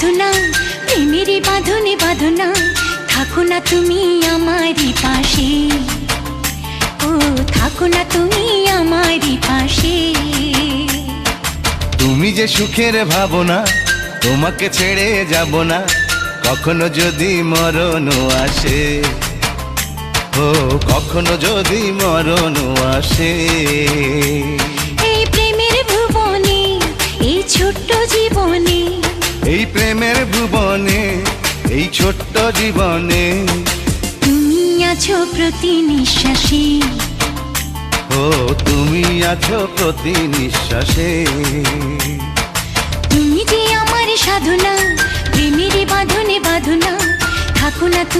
সাধনা, প্রেমেরই বাঁধনে বাঁধনা, থাকো না তুমি আমারই পাশে, ও থাকো না তুমি আমারই পাশে। তুমি যে সুখের ভাবনা, তোমাকে ছেড়ে যাব না, কখনো যদি মরণ আসে, ও কখনো যদি মরণ আসে। এই প্রেমের ভুবনে, এই ছোট্ট জীবনে, এই প্রেমের ভুবনে, এই ছোট্ট জীবনে, তুমি আছো প্রতি নিঃশ্বাসে, ও তুমি আছো প্রতি নিঃশ্বাসে। তুমি যে আমার সাধনা, প্রেমেরই বাঁধনে বাঁধনা, থাকো না তুমি।